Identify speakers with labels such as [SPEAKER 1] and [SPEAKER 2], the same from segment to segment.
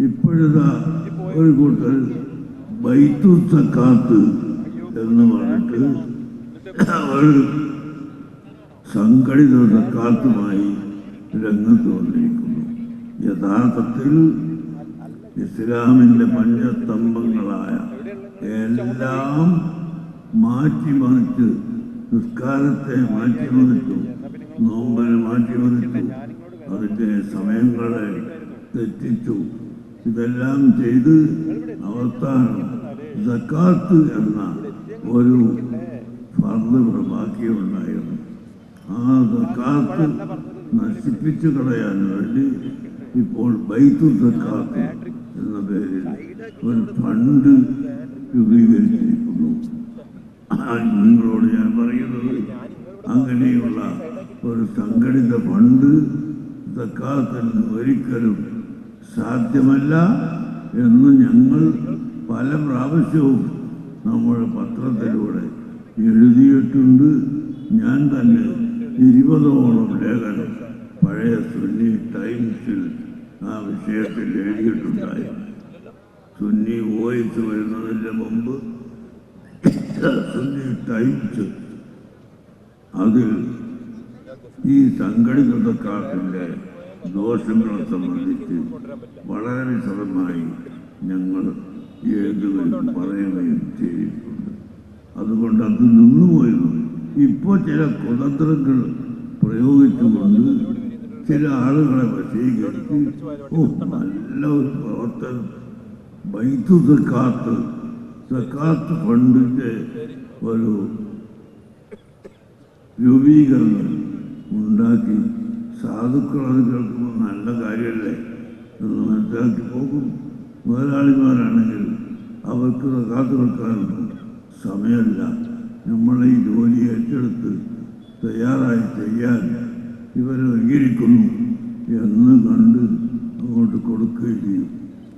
[SPEAKER 1] ഇപ്പോഴത്തെ ഒരു കൂട്ടർ ബൈത്തുൽ സക്കാത്ത് എന്ന് പറഞ്ഞിട്ട് അവർ സംഘടിത സക്കാത്തുമായി രംഗത്ത് വന്നിരിക്കുന്നു. യഥാർത്ഥത്തിൽ ഇസ്ലാമിൻ്റെ പഞ്ചസ്തംഭങ്ങളായ എല്ലാം മാറ്റിമറിച്ച്, നിസ്കാരത്തെ മാറ്റിമറിച്ചു, നോമ്പിനെ മാറ്റിമറിച്ചു, അതിൻ്റെ സമയങ്ങളെ തെറ്റിച്ചു. ഇതെല്ലാം ചെയ്ത് അവസാനം സക്കാത്ത് എന്ന ഒരു ഫർദ് ബാക്കിയുണ്ടായിരുന്നു. ആ സക്കാത്ത് നശിപ്പിച്ചു കളയാൻ വേണ്ടി ഇപ്പോൾ ബൈത്തുൽ സക്കാത്ത് എന്ന പേരിൽ ഒരു ഫണ്ട് രൂപീകരിച്ചിരിക്കുന്നു. നിങ്ങളോട് ഞാൻ പറയുന്നത്, അങ്ങനെയുള്ള ഒരു സംഘടിത ഫണ്ട് സക്കാത്തിന് ഒരിക്കലും സാധ്യമല്ല എന്ന് ഞങ്ങൾ പല പ്രാവശ്യവും നമ്മുടെ പത്രത്തിലൂടെ എഴുതിയിട്ടുണ്ട്. ഞാൻ തന്നെ 20ഓളം ലേഖനം പഴയ സുന്നി ടൈംസിൽ ആ വിഷയത്തിൽ എഴുതിയിട്ടുണ്ടായിരുന്നു. സുന്നി വോയിസ് വരുന്നതിൻ്റെ മുമ്പ് സുന്നി ടൈംസ് അതിൽ ഈ സംഘടിത സക്കാത്തിൻ്റെ ദോഷങ്ങളെ സംബന്ധിച്ച് വളരെ വിശദമായി ഞങ്ങൾ എഴുതുകയും പറയുകയും ചെയ്തിട്ടുണ്ട്. അതുകൊണ്ട് അത് നിന്നുപോയിരുന്നു. ഇപ്പോൾ ചില കുതന്ത്രങ്ങൾ പ്രയോഗിച്ചുകൊണ്ട് ചില ആളുകളെ വശീകരിച്ച് നല്ല ഒരു പ്രവർത്തനം ബൈത്തുൽ സക്കാത്ത് ഫണ്ടിൻ്റെ ഒരു രൂപീകരണം ഉണ്ടാക്കി സാധുക്കൾ അത് കേൾക്കുമ്പോൾ നല്ല കാര്യമല്ലേ എന്ന് മനസ്സിലാക്കി പോകും. മുതലാളിമാരാണെങ്കിൽ അവർക്ക് സക്കാത്ത് കൊടുക്കാനൊന്നും സമയമില്ല. നമ്മളെ ഈ ജോലി ഏറ്റെടുത്ത് തയ്യാറായി ചെയ്യാൻ ഇവരൊരുങ്ങിയിരിക്കുന്നു എന്ന് കണ്ട് അങ്ങോട്ട് കൊടുക്കുകയും ചെയ്യും.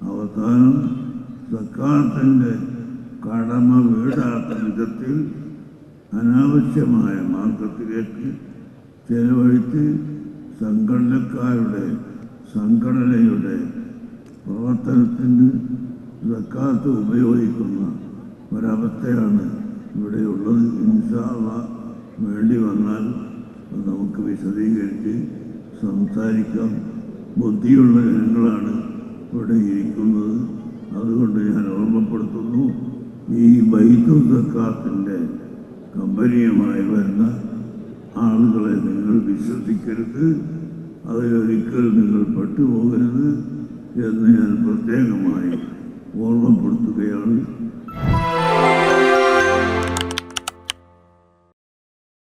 [SPEAKER 1] അവസാനം സക്കാത്തിൻ്റെ കടമ വീടാത്ത വിധത്തിൽ അനാവശ്യമായ മാർഗത്തിലേക്ക് ചെലവഴിച്ച് സംഘടനയുടെ പ്രവർത്തനത്തിന് സക്കാത്ത് ഉപയോഗിക്കുന്ന ഒരവസ്ഥയാണ് ഇവിടെയുള്ളത്. ഇൻഷാ അല്ലാഹ് വേണ്ടി വന്നാൽ നമുക്ക് വിശദീകരിച്ച് സംസാരിക്കാം. ബുദ്ധിയുള്ള ജനങ്ങളാണ് ഇവിടെ ഇരിക്കുന്നത്. അതുകൊണ്ട് ഞാൻ ഓർമ്മപ്പെടുത്തുന്നു, ഈ ബൈത്തുൽ സക്കാത്തിൻ്റെ കമ്പനിയുമായി വരുന്ന ആളുകളെ നിങ്ങൾ വിശ്വസിക്കരുത്, അതിലൊരിക്കലും നിങ്ങൾ പെട്ടുപോകരുത് എന്ന് ഞാൻ പ്രത്യേകമായി ഓർമ്മപ്പെടുത്തുകയാണ്.